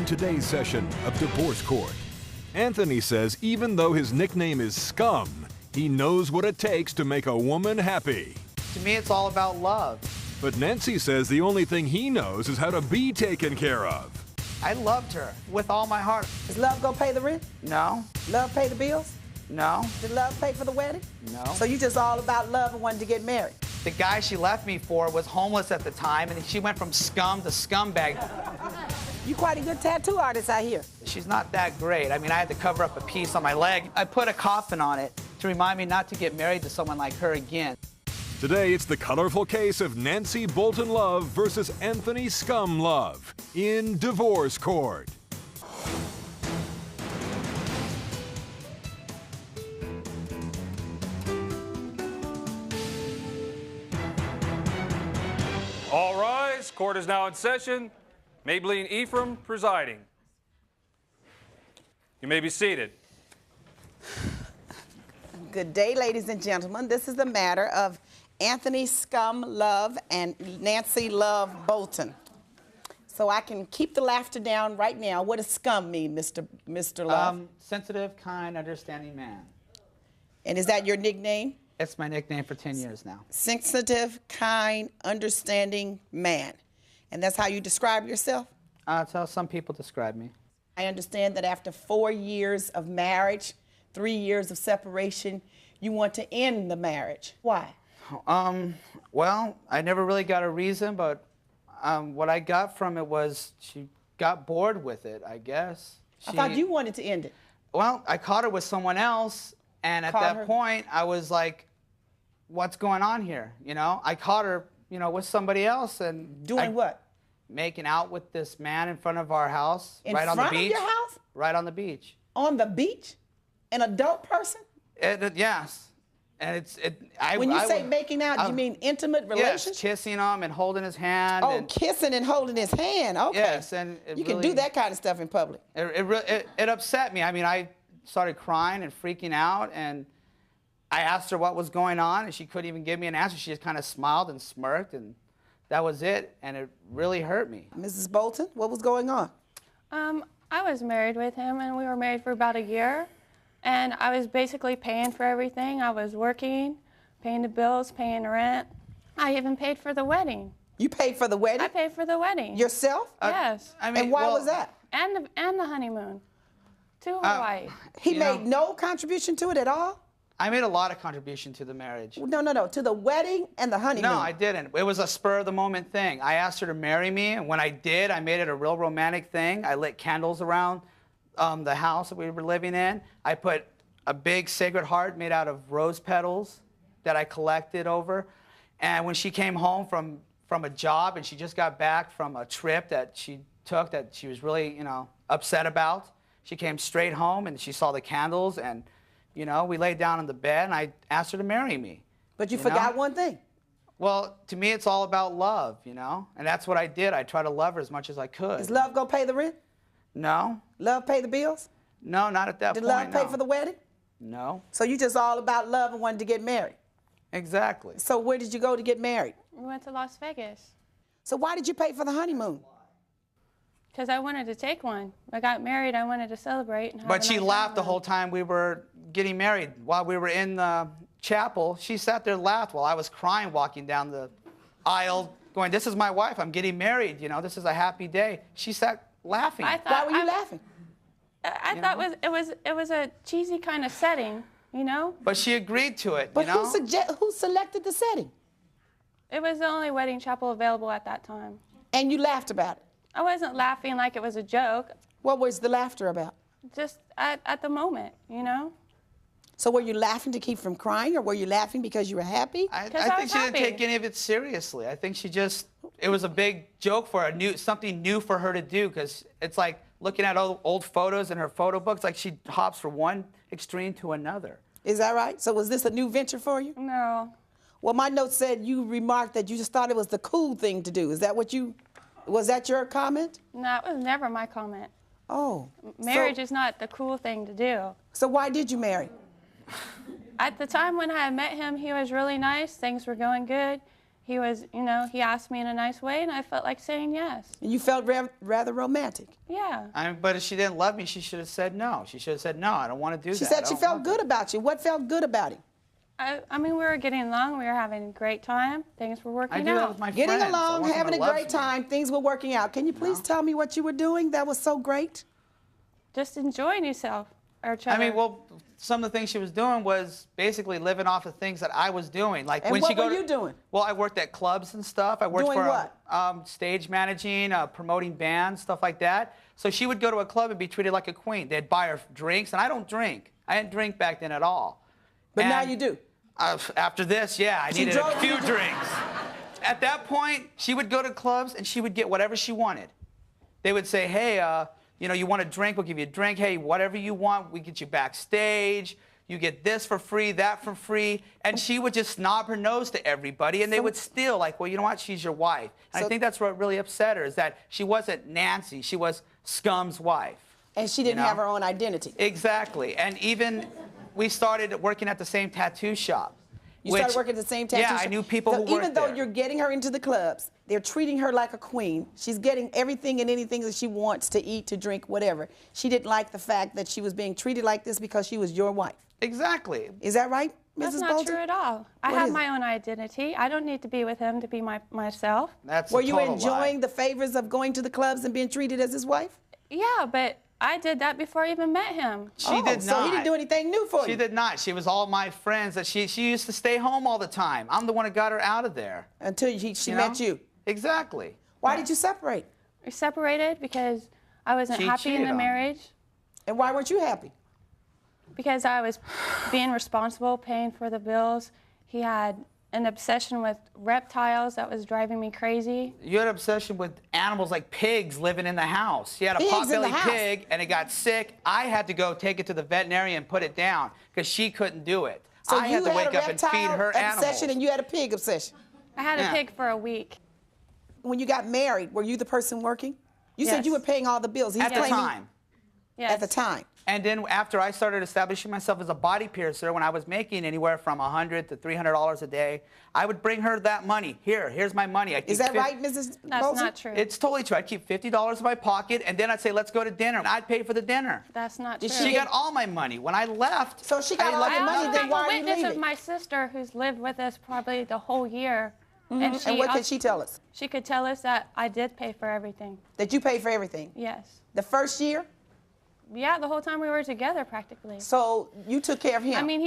today's session of Divorce Court. Anthony says even though his nickname is SKUM, he knows what it takes to make a woman happy. To me, it's all about love. But Nancy says the only thing he knows is how to be taken care of. I loved her with all my heart. Is love gonna pay the rent? No. Love pay the bills? No. Did love pay for the wedding? No. So you just all about love and wanting to get married? The guy she left me for was homeless at the time, and she went from scum to scumbag. You quite a good tattoo artist, I hear. She's not that great. I mean, I had to cover up a piece on my leg. I put a coffin on it to remind me not to get married to someone like her again. Today, it's the colorful case of Nancy Bolton Love versus Anthony SKUM Love in Divorce Court. All rise. Court is now in session. Maybelline Ephraim presiding. You may be seated. Good day, ladies and gentlemen. This is the matter of Anthony SKUM Love and Nancy Love Bolton. So I can keep the laughter down right now. What does SKUM mean, Mr. Love? Sensitive, kind, understanding man. And is that your nickname? It's my nickname for 10 years now. Sensitive, kind, understanding man. And that's how you describe yourself? That's how some people describe me. I understand that after 4 years of marriage, 3 years of separation, you want to end the marriage. Why? Well, I never really got a reason, but what I got from it was she got bored with it, I guess. I thought you wanted to end it. Well, I caught her with someone else, and at that point, I was like, what's going on here? You know, I caught her, you know, with somebody else. And doing what? Making out with this man in front of our house. Right on the beach. In front of your house? Right on the beach. On the beach? An adult person? Yes. And when you say making out, you mean intimate relationship? Yes, kissing him and holding his hand. Oh, kissing and holding his hand. Okay. Yes, and you can do that kind of stuff in public. It upset me. I mean, I started crying and freaking out, and I asked her what was going on, and she couldn't even give me an answer. She just kind of smiled and smirked, and that was it, and it really hurt me. Mrs. Bolton, what was going on? I was married with him, and we were married for about a year. And I was basically paying for everything. I was working, paying the bills, paying the rent. I even paid for the wedding. You paid for the wedding? I paid for the wedding. Yourself? Yes. I mean, and why was that? And the honeymoon to Hawaii. He made no contribution to it at all? I made a lot of contribution to the marriage. No, to the wedding and the honeymoon. No, I didn't. It was a spur-of-the-moment thing. I asked her to marry me, and when I did, I made it a real romantic thing. I lit candles around the house that we were living in. I put a big sacred heart made out of rose petals that I collected over. And when she came home from a job, and she just got back from a trip that she took that she was really, you know, upset about, she came straight home and she saw the candles, and, you know, we laid down on the bed, and I asked her to marry me. But you forgot one thing. Well, to me, it's all about love, you know? And that's what I did. I tried to love her as much as I could. Is love gonna pay the rent? No. Love pay the bills? No, not at that point. Did love pay for the wedding? No. So you just all about love and wanted to get married? Exactly. So where did you go to get married? We went to Las Vegas. So why did you pay for the honeymoon? Because I wanted to take one. I got married, I wanted to celebrate. And but she laughed the whole time we were getting married. While we were in the chapel, she sat there and laughed while I was crying walking down the aisle going, this is my wife, I'm getting married, you know, this is a happy day. She sat laughing. Why were you laughing? I thought it was a cheesy kind of setting, you know? But she agreed to it, but you know? who selected the setting? It was the only wedding chapel available at that time. And you laughed about it? I wasn't laughing like it was a joke. What was the laughter about? Just at the moment, you know? So were you laughing to keep from crying, or were you laughing because you were happy? I think she didn't take any of it seriously. I think she just, it was a big joke for her, something new for her to do, because it's like looking at old photos in her photo books, like she hops from one extreme to another. Is that right? So was this a new venture for you? No. Well, my note said you remarked that you just thought it was the cool thing to do. Is that what was that your comment? No, it was never my comment. Oh. Marriage is not the cool thing to do. So why did you marry? At the time when I met him, he was really nice. Things were going good. he was, you know, he asked me in a nice way, and I felt like saying yes. And you felt rather romantic. Yeah. But if she didn't love me, she should have said no. She should have said, no, I don't want to do that. She said she felt good about you. What felt good about him? I mean, we were getting along. We were having a great time. Things were working I do that out. with my Getting friends. I along, want having a someone who great loves me. time, things were working out. Can you please tell me what you were doing that was so great? Just enjoying yourself. Or each other. I mean, well, some of the things she was doing was basically living off of things that I was doing. Like And when what she go were you doing? Well, I worked at clubs and stuff. I worked Doing for what? Stage managing, promoting bands, stuff like that. So she would go to a club and be treated like a queen. They'd buy her drinks, and I don't drink. I didn't drink back then at all. But now And, you do. After this, yeah, I needed a drove few you to- drinks. At that point, she would go to clubs and she would get whatever she wanted. They would say, hey, you know, you want a drink, we'll give you a drink. Hey, whatever you want, we get you backstage. You get this for free, that for free. And she would just snob her nose to everybody, and they would still like, well, you know what, she's your wife. And I think that's what really upset her, is that she wasn't Nancy, she was Scum's wife. And she didn't You know? have her own identity. Exactly. And even we started working at the same tattoo shop. You started working at the same tattoo Yeah, shop. I knew people So who worked even though there. you're getting her into the clubs, they're treating her like a queen. She's getting everything and anything that she wants to eat, to drink, whatever. She didn't like the fact that she was being treated like this because she was your wife. Exactly. Is that right, Mrs. That's not Bolton? true at all. I What have is my it? own identity. I don't need to be with him to be myself. That's Were a you total enjoying lie. the favors of going to the clubs and being treated as his wife? Yeah, but I did that before I even met him. She did So not. he didn't do anything new for you? She did not. She was all my friends. That she used to stay home all the time. I'm the one who got her out of there. Until she You know? met you. Exactly. Why did you separate? We separated because I wasn't She happy in cheated the on me. marriage. And why weren't you happy? Because I was being responsible, paying for the bills. He had an obsession with reptiles that was driving me crazy. You had an obsession with animals like pigs living in the house. You had a Pigs in the pot-bellied house. pig, and it got sick. I had to go take it to the veterinarian and put it down because she couldn't do it. So I you had to wake a up and feed reptile her obsession animals. and you had a pig obsession. I had Yeah. a pig for a week. When you got married, were you the person working? You said Yes. you were paying all the bills. He's At the claiming- time. Yes. At the time. And then after I started establishing myself as a body piercer, when I was making anywhere from $100 to $300 a day, I would bring her that money. Here's my money. Is that right, Mrs. That's Bolton? not true. It's totally true. I'd keep $50 in my pocket, and then I'd say, let's go to dinner. And I'd pay for the dinner. That's not Did true. She got all my money. When I left, So she got I all left the I money, also nothing. then have why a are you witness of leaving? my sister who's lived with us probably the whole year. And And what also- could she tell us? She could tell us that I did pay for everything. That you paid for everything? Yes. The first year? Yeah, the whole time we were together practically. So you took care of him? I mean,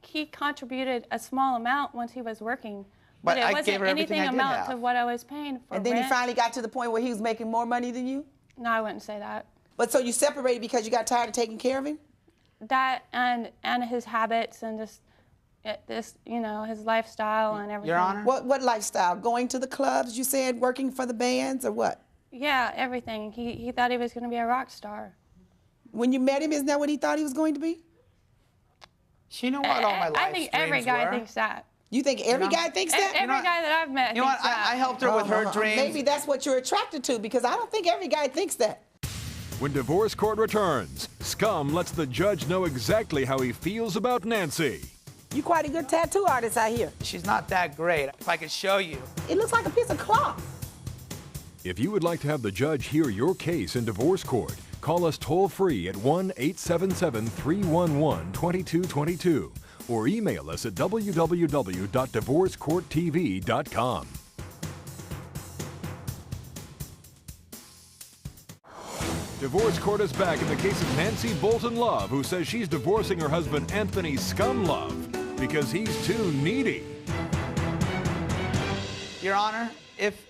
he contributed a small amount once he was working, But but it I wasn't gave her everything anything I did amount have. to what I was paying for and then rent. he finally got to the point where he was making more money than you? No, I wouldn't say that. But so you separated because you got tired of taking care of him? That and his habits and just you know, his lifestyle and everything. Your Honor? What lifestyle? Going to the clubs, you said, working for the bands, or what? Yeah, everything. He thought he was going to be a rock star. When you met him, isn't that what he thought he was going to be? She knew what all my life I think every dreams guy were. thinks that. You think every guy thinks that? Every know what? guy that I've met You know thinks what? that. I helped her with her dreams. Maybe that's what you're attracted to, because I don't think every guy thinks that. When divorce court returns, Scum lets the judge know exactly how he feels about Nancy. You quite a good tattoo artist, I hear. She's not that great. If I could show you. It looks like a piece of cloth. If you would like to have the judge hear your case in divorce court, call us toll-free at 1-877-311-2222 or email us at www.divorcecourttv.com. Divorce Court is back in the case of Nancy Bolton Love, who says she's divorcing her husband Anthony Scum Love because he's too needy. Your Honor, if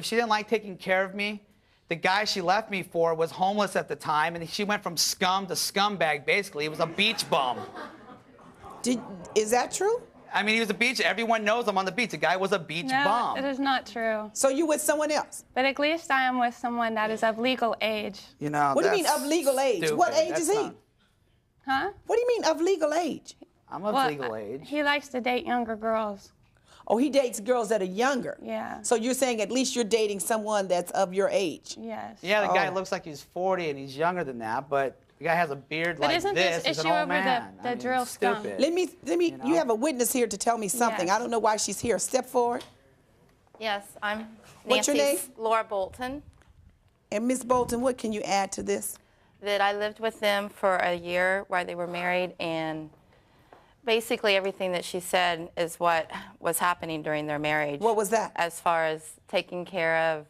she didn't like taking care of me, the guy she left me for was homeless at the time, and she went from scum to scumbag, basically. He was a beach bum. Is that true? I mean, he was a beach. Everyone knows him on the beach. The guy was a beach No, bum. it is not true. So you with someone else? But at least I am with someone that is of legal age. You know, What do you mean that's of legal age? stupid. What age That's is he? not- Huh? What do you mean of legal age? I'm of Well, legal age. He likes to date younger girls. Oh, he dates girls that are younger. Yeah. So you're saying at least you're dating someone that's of your age. Yes. Yeah, the guy Oh. looks like he's 40 and he's younger than that, but the guy has a beard But like isn't this. this He's an issue old over man. the I mean, drill scum? stupid. Let me, know? you have a witness here to tell me something. Yes. I don't know why she's here. Step forward. Yes, I'm What's your Nancy's name? Laura Bolton. And Miss Bolton, what can you add to this? That I lived with them for a year while they were married, and basically everything that she said is what was happening during their marriage. What was that? As far as taking care of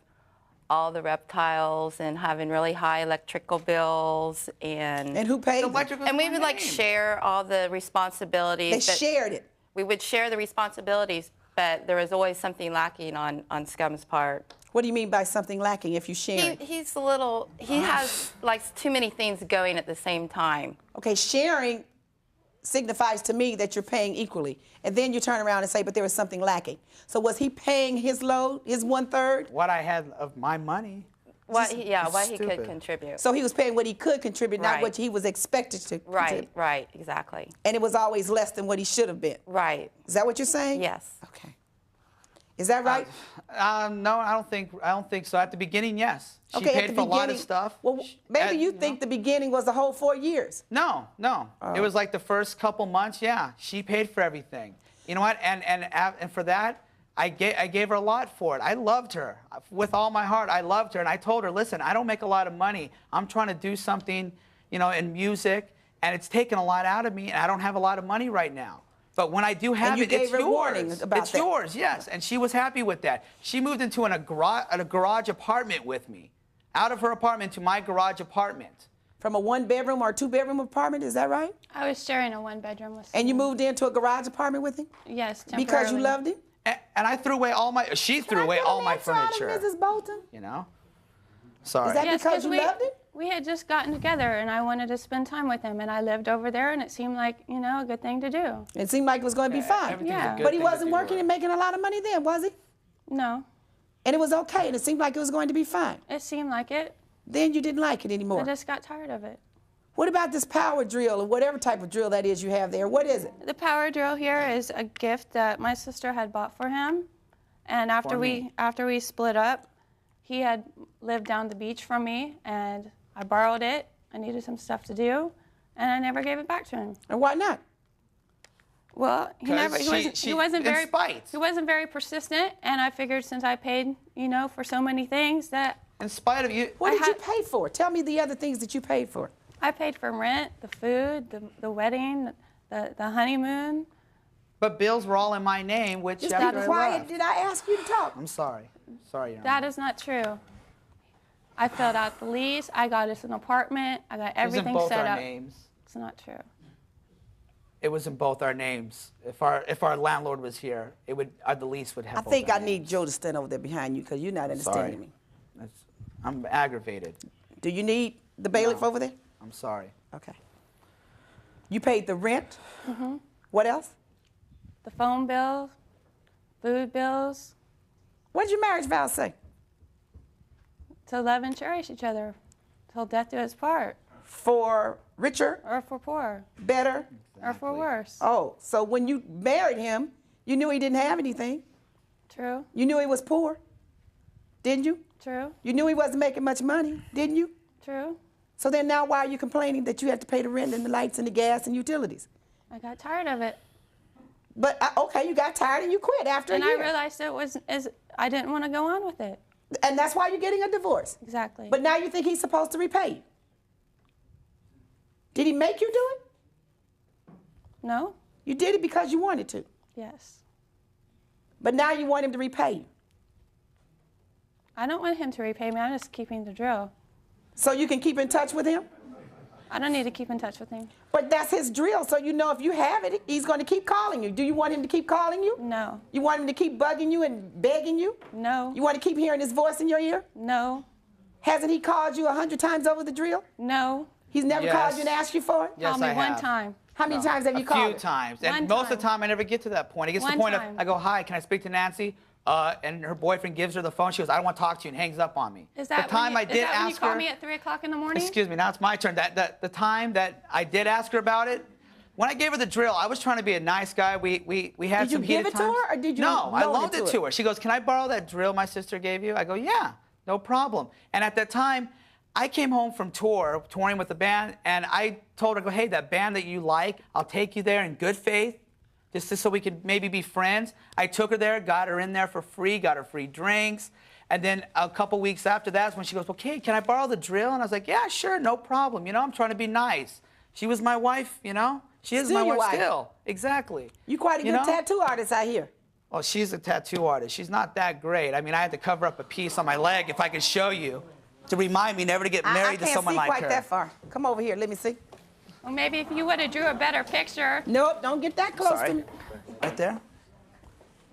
all the reptiles and having really high electrical bills and And who paid them? and we would like share all the responsibilities. They shared it. We would share the responsibilities, but there was always something lacking on SKUM's part. What do you mean by something lacking if you share it? He's a little, he has like too many things going at the same time. Okay, sharing signifies to me that you're paying equally. And then you turn around and say, but there was something lacking. So was he paying his load, his 1/3? What I had of my money. What he could stupid. contribute. So he was paying what he could contribute, not Right. what he was expected to Right, contribute. right, exactly. And it was always less than what he should have been. Right. Is that what you're saying? Yes. Okay. Is that right? No, I don't think so. At the beginning, yes. She okay, paid for a lot of stuff. Well, maybe you think the beginning was the whole 4 years. No. It was like the first couple months. Yeah, she paid for everything. You know what? And for that, I gave her a lot for it. I loved her with all my heart. I loved her, and I told her, listen, I don't make a lot of money. I'm trying to do something, in music, and it's taken a lot out of me, and I don't have a lot of money right now. But when I do have you it, gave it's her yours. warnings about it's that. yours, yes. And she was happy with that. She moved into a garage apartment with me, out of her apartment to my garage apartment. From a 1-bedroom or 2-bedroom apartment, is that right? I was sharing a 1-bedroom with And you someone. moved into a garage apartment with him? Yes, temporarily. Because you loved him? And I threw away she threw away all my furniture. Mrs. Bolton? Sorry. Is that Yes, because 'cause you loved him? we had just gotten together, and I wanted to spend time with him, and I lived over there, and it seemed like, a good thing to do. It seemed like it was going to be fine. Everything's a Yeah. good But he thing to wasn't do. working and making a lot of money then, was he? No, And it was okay, and it seemed like it was going to be fine. it seemed like it. Then you didn't like it I anymore. just got tired of it. What about this power drill or whatever type of drill that is you have there? What is it? The power drill here is a gift that my sister had bought for him, and after we split up, he had lived down the beach from me, and I borrowed it. I needed some stuff to do, and I never gave it back to him. And why not? Well, he wasn't in spite. he wasn't very persistent, and I figured since I paid, for so many things that In spite of you. What did you pay for? Tell me the other things that you paid for. I paid for rent, the food, the wedding, the honeymoon. But bills were all in my name, which Just after be I quiet. left. Did I ask you to talk? I'm sorry. Sorry, Your Honor. That is not true. I filled out the lease. I got us an apartment. I got everything it was in both set our up. names. It's not true. It was in both our names. If our landlord was here, the lease would have. I both think our I need names. Joe to stand over there behind you because you're not understanding me. I'm aggravated. Do you need the bailiff over there? I'm sorry. Okay. You paid the rent? Mm-hmm. What else? The phone bill, food bills, What did your marriage vow say? to love and cherish each other till death do us part, For richer, or for poor, better? or for worse. Oh, so when you married him, you knew he didn't have anything. True, You knew he was poor, didn't you? true, You knew he wasn't making much money, didn't you? true. So then now why are you complaining that you had to pay the rent and the lights and the gas and utilities? I got tired of it. But, okay, you got tired and you quit after And a I year. realized I didn't want to go on with it. And that's why you're getting a divorce. Exactly. But now you think he's supposed to repay you. Did he make you do it? No? You did it because you wanted to. Yes. But now you want him to repay you. I don't want him to repay me. I'm just keeping the drill. So you can keep in touch with him? I don't need to keep in touch with him. But that's his drill, so you know if you have it, he's going to keep calling you. Do you want him to keep calling you? No. You want him to keep bugging you and begging you? No. You want to keep hearing his voice in your ear? No. Hasn't he called you 100 times over the drill? No. He's never Yes. called you and asked you for it? Yes, Call me I one have. time. How many times have you A called few him? times. And One most of the time. time, I never get to that point. It gets to the One point of, time. I go, hi, can I speak to Nancy? And her boyfriend gives her the phone. She goes, I don't want to talk to you, and hangs up on me. Is that the time I when did you ask call her, me at 3 o'clock in the morning? excuse me, now it's my turn. The time that I did ask her about it, when I gave her the drill, I was trying to be a nice guy. We had Did you some give heated it to times. her, or did you No, I loan loaned it it to to her? her. She goes, can I borrow that drill my sister gave you? I go, yeah, no problem. And at that time, I came home from touring with the band, and I told her, I go, hey, that band that you like, I'll take you there in good faith. just so we could maybe be friends. I took her there, got her in there for free, got her free drinks. And then a couple weeks after that is when she goes, okay, can I borrow the drill? And I was like, yeah, sure, no problem. You know, I'm trying to be nice. She was my wife, you know? She is my wife still. Exactly. You quite a good tattoo artist, I hear. Well, she's a tattoo artist. She's not that great. I mean, I had to cover up a piece on my leg, if I could show you, to remind me never to get married to someone like her. I can't see quite that far. Come over here, let me see. Well, maybe if you would have drew a better picture. Nope, don't get that close to me. Right there.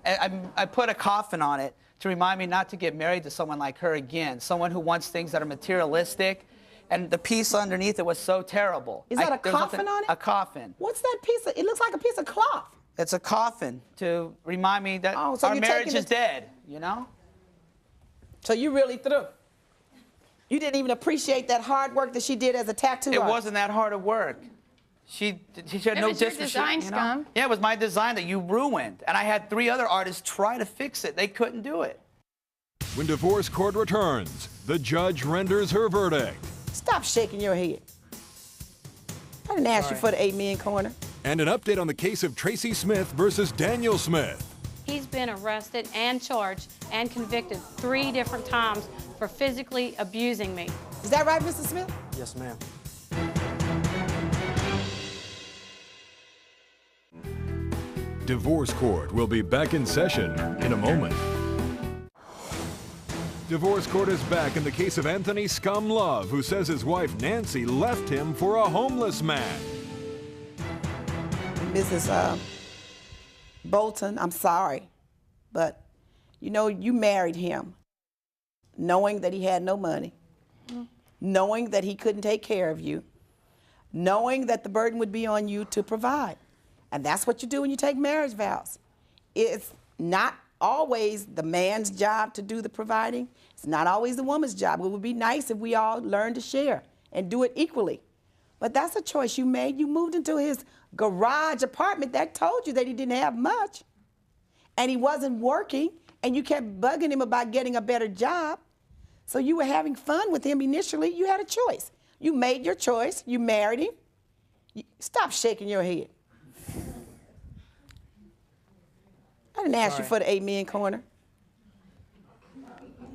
I put a coffin on it to remind me not to get married to someone like her again, someone who wants things that are materialistic. And the piece underneath it was so terrible. Is that a coffin on it? A coffin. What's that piece of, it looks like a piece of cloth. It's a coffin to remind me that our marriage is dead, you know? So you really threw. You didn't even appreciate that hard work that she did as a tattoo artist. It wasn't that hard of work. She had no disrespect. Design, Scum. Yeah, it was my design that you ruined. And I had 3 other artists try to fix it. They couldn't do it. When divorce court returns, the judge renders her verdict. Stop shaking your head. I didn't ask you for the amen corner. And an update on the case of Tracy Smith versus Daniel Smith. He's been arrested and charged and convicted 3 different times for physically abusing me. Is that right, Mr. Smith? Yes, ma'am. Divorce court will be back in session in a moment. Divorce court is back in the case of Anthony SKUM Love, who says his wife Nancy left him for a homeless man. Mrs. Bolton, I'm sorry, but you know, you married him knowing that he had no money, knowing that he couldn't take care of you, knowing that the burden would be on you to provide. And that's what you do when you take marriage vows. It's not always the man's job to do the providing. It's not always the woman's job. It would be nice if we all learned to share and do it equally. But that's a choice you made. You moved into his garage apartment that told you that he didn't have much, and he wasn't working, and you kept bugging him about getting a better job. So you were having fun with him initially. You had a choice. You made your choice. You married him. Stop shaking your head. I didn't ask you for the amen corner.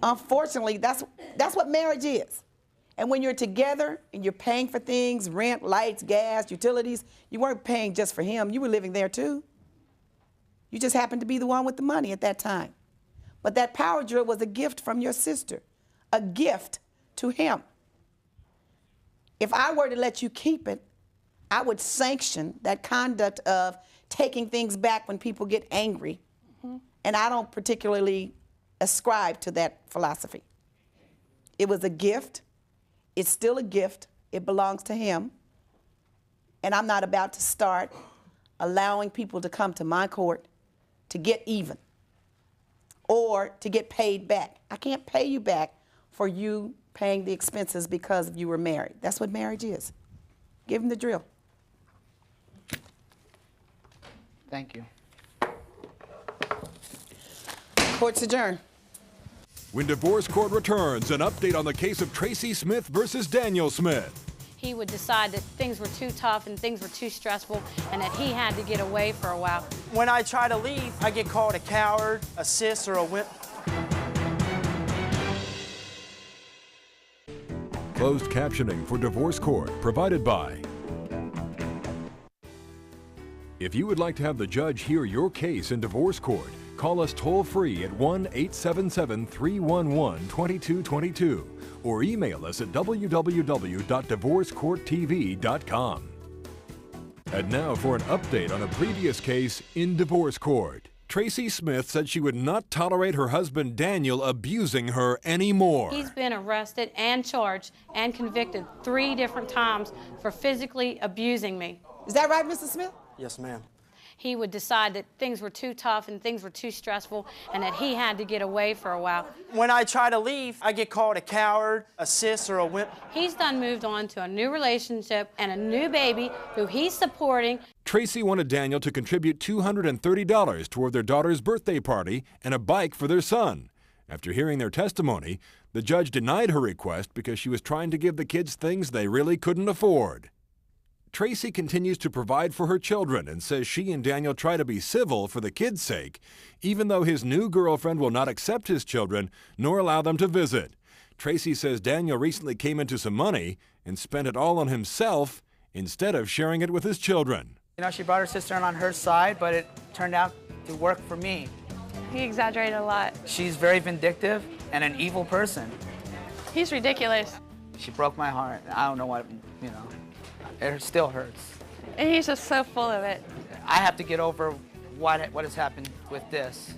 Unfortunately, that's what marriage is. And when you're together and you're paying for things, rent, lights, gas, utilities, you weren't paying just for him. You were living there too. You just happened to be the one with the money at that time. But that power drill was a gift from your sister, a gift to him. If I were to let you keep it, I would sanction that conduct of taking things back when people get angry. And I don't particularly ascribe to that philosophy. It was a gift. It's still a gift. It belongs to him. And I'm not about to start allowing people to come to my court to get even or to get paid back. I can't pay you back for you paying the expenses because you were married. That's what marriage is. Give him the drill. Thank you. Court's adjourned. When divorce court returns, an update on the case of Tracy Smith versus Daniel Smith. He would decide that things were too tough and things were too stressful and that he had to get away for a while. When I try to leave, I get called a coward, a sis, or a wimp. Closed captioning for divorce court provided by. If you would like to have the judge hear your case in divorce court, call us toll-free at 1-877-311-2222 or email us at www.divorcecourttv.com. And now for an update on a previous case in divorce court. Tracy Smith said she would not tolerate her husband Daniel abusing her anymore. He's been arrested and charged and convicted 3 different times for physically abusing me. Is that right, Mr. Smith? Yes, ma'am. He would decide that things were too tough and things were too stressful and that he had to get away for a while. When I try to leave, I get called a coward, a sis, or a wimp. He's done moved on to a new relationship and a new baby who he's supporting. Tracy wanted Daniel to contribute $230 toward their daughter's birthday party and a bike for their son. After hearing their testimony, the judge denied her request because she was trying to give the kids things they really couldn't afford. Tracy continues to provide for her children and says she and Daniel try to be civil for the kids' sake, even though his new girlfriend will not accept his children nor allow them to visit. Tracy says Daniel recently came into some money and spent it all on himself instead of sharing it with his children. You know, she brought her sister in on her side, but it turned out to work for me. He exaggerated a lot. She's very vindictive and an evil person. He's ridiculous. She broke my heart. I don't know what, you know, it still hurts. And he's just so full of it. I have to get over what has happened with this.